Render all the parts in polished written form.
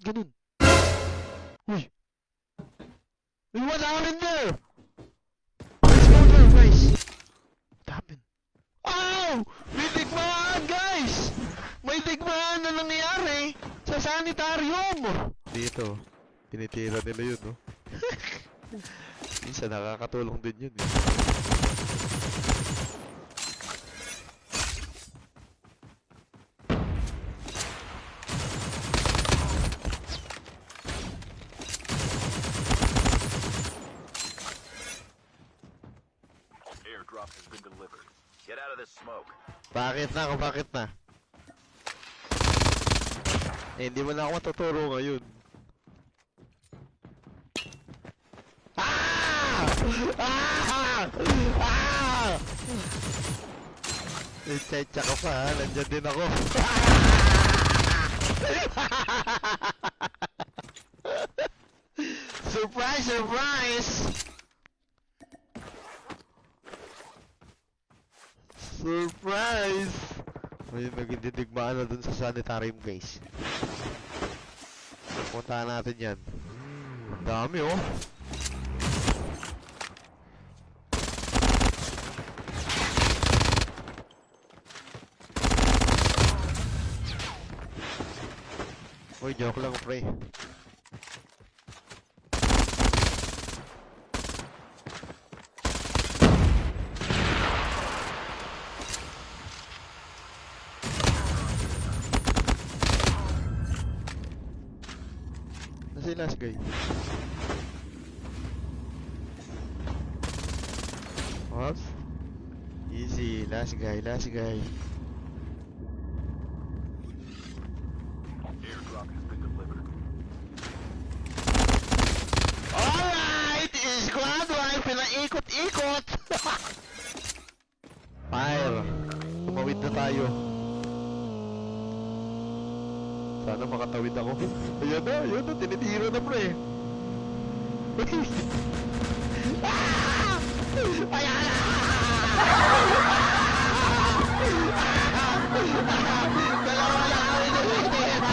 ganun? Uy! Uy, wala ka rin there! Let's go there, guys! What happened? Oh! May digmaan, guys! May digmaan na nangyayari sa sanitarium! Dito, tinitira nila yun, no? Minsan nakakatulong din yun, eh. Airdrop has been delivered. Get out of this smoke. Bakit na ako? Bakit na? Eh, hindi mo na ako matuturo ngayon. Ah! Ah! Ah! Eh, tsetsa ka pa, ha? Nandyan din ako. Surprise! Surprise! Surprise! May nagdidigmaan na dun sa sanitarium, guys. Puntahan natin yan. Dami, oh. Uy, joke lang, pre. Nasa yung last guy? What? Easy, last guy, last guy. Airdrop has been delivered. Alright! Squad wife, pinaikot-ikot! Fire! Tumawid na tayo. Sana makatawid ako. Ayan na, tinitira na, pre. Ah! Ayan na! Dalawa na kami tinitira!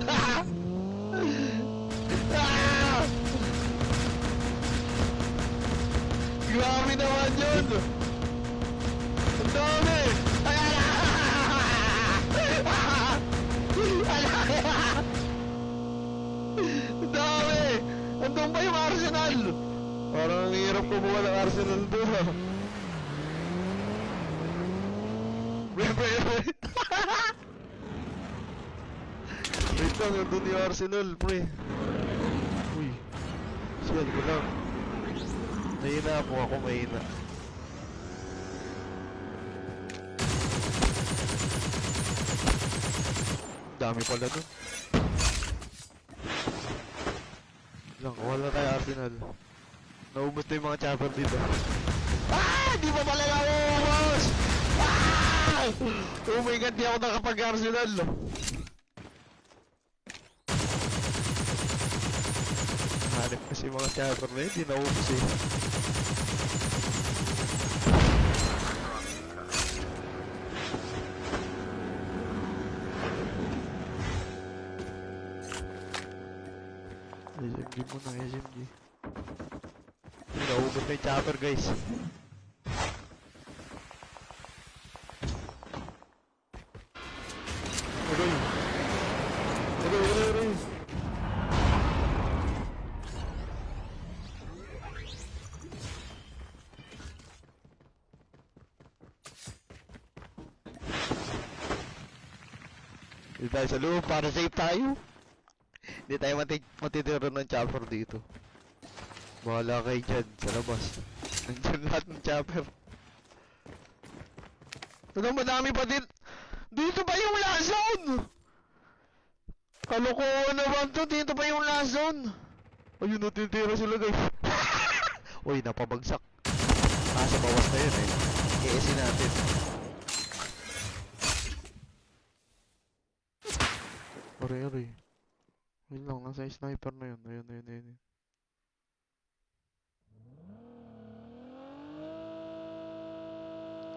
Ah! Grabe naman yun! Ang dami! Ayan na! Ang dami! Andun pa yung Arsenal! Parang ang hirap kumuha ng Arsenal doon, ha? Pre. Wait lang, andun yung Arsenal, pre. Uy. Siyan ko lang. Mahina ako mahina. Dami pala dun. Lang, wala tayo Arsenal. Naubos na yung mga chopper dito. Ah! Di pa pala naubos! Ah! Oh my god, di ako nakapag-Arsenal. Hanip kasi yung mga chopper na yun, di naubos eh. SMG muna, SMG. Naubos na yung chopper, guys. Aray! Aray! Hindi tayo sa loob para safe tayo. Hindi tayo matitira ng chopper dito. Bahala kayo dyan sa labas. Nandiyan lahat ng chopper. Ano, madami pa din. Dito pa yung last zone! Kalokohan naman to, dito pa yung last zone. Ayun, natitira sila, guys. Uy, napabagsak. Sa bawas na yun eh. I-ESI natin. Aray. Wait lang, nasa sniper na yun. Ayun.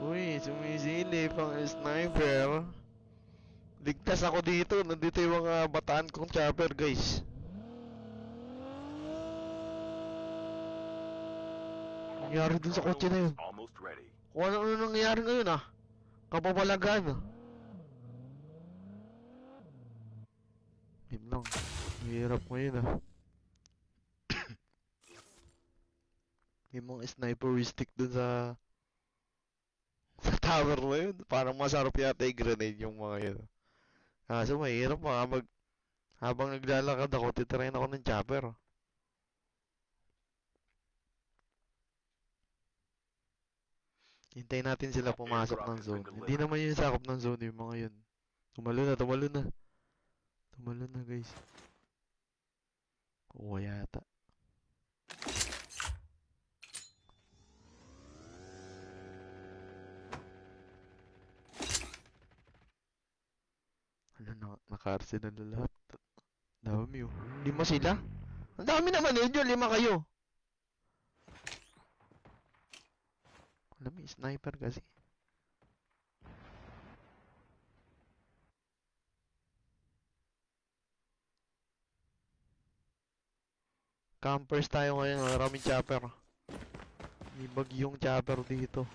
Uy, sumisilip ang sniper. Ligtas ako dito. Nandito yung mga bataan kong chopper, guys. Nangyari dun sa kotse na yun. Terminal is almost ready. Kung ano nangyari ngayon ah. Kapapalagan ah. Yun lang. Mahirap ngayon ah. May mga sniperistic dun sa tower na yun. Parang masarap yata i-grenade yung mga yun. Kaso mahirap habang naglalakad ako, titrain ako ng chopper. Hintayin natin sila pumasok ng zone. Hindi naman yun sakop ng zone yung mga yun. Tumalo na, tumalo na. Tumalo na guys. Oo yata. Ano na, naka-arsenal na lahat. Dami oh. 5 sila? Ang dami naman yun, 5 kayo. Alam mo, sniper kasi. Campers tayo ngayon, maraming chopper. May bagyong chopper dito.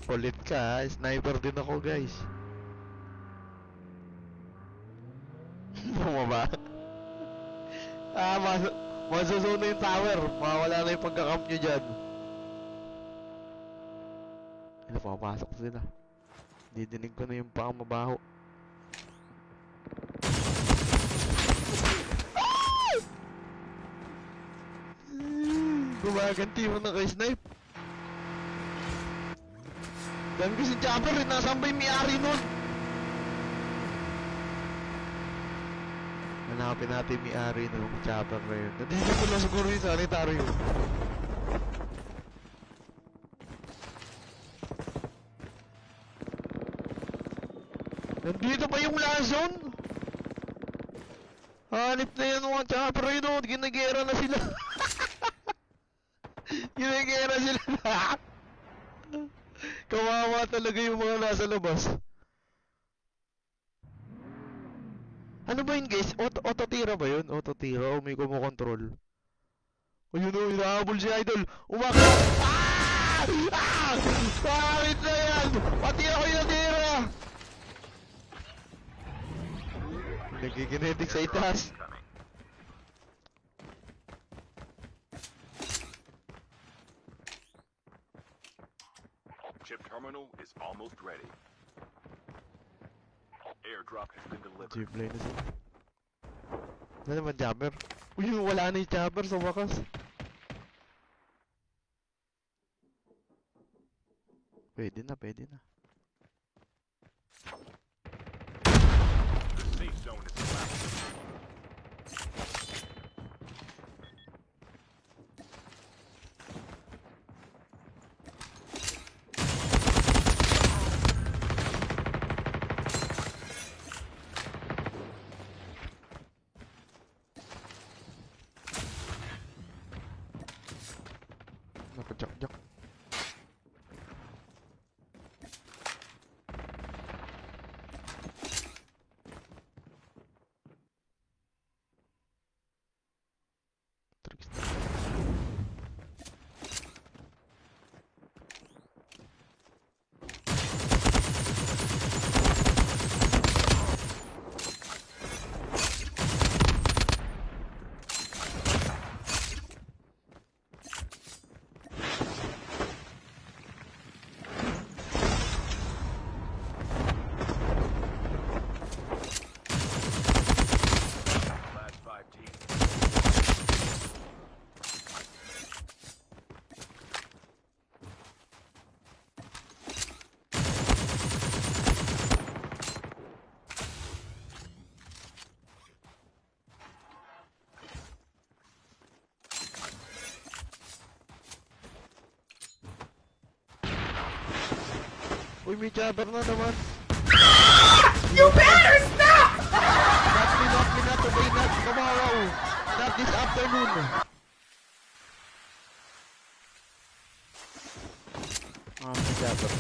Ulit ka ha? Sniper din ako guys. Bumaba. Masusuno yung tower. Mawala na yung pagkakamp nyo dyan. Ano, papasok sila. Didinig ko na yung pangmabaho. Gumaganti mo na kay snipe. Dami kasi chopper rin. Nasaan ba yung may-ari nun? Hanapin natin may-ari ng chopper na yun. Nandito ko lang siguro yung sanitary yun. Nandito pa yung lason? Hanip na yan mga chopper yun. Ginagera na sila. Ginagera sila na. Kawawa talaga yung mga nasa labas. Ano ba yun guys? Auto-tira ba yun? Auto-tira o may kumukontrol? Ayun o, hinahabol si Idol. Umakit! Ah! Ah! Bakit na yan? Pati ako yung natira! Nagiginetic sa itaas. Incoming. Chip terminal is almost ready. Airdrop has been delivered. G-play na sila. Ano naman, jabber? Uy, wala na yung jabber sa wakas. Pwede na, pwede na. The safe zone is collapsing. Nakajak-jak. Tricks. Last 5 teams. Uy, may jabber na naman. You better stop! Ba't may not today, not tomorrow, not this afternoon. May chopper.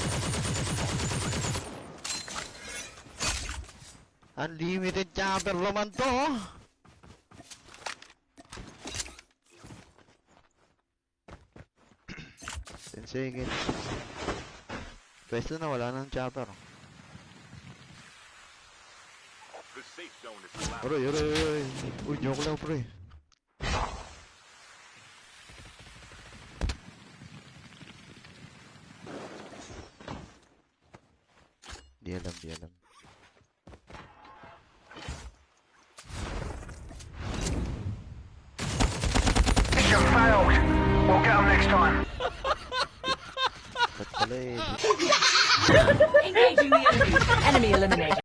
Unlimited chopper naman to. 10 seconds. Pwesto na, wala nang chopper. The safe zone is collapsing. Aroy, aroy, aroy. Uy, joke lang, pre. Di alam, di alam. Mission failed. We'll get them next time. Ba't pala eh? Engaging the enemy. Enemy eliminated.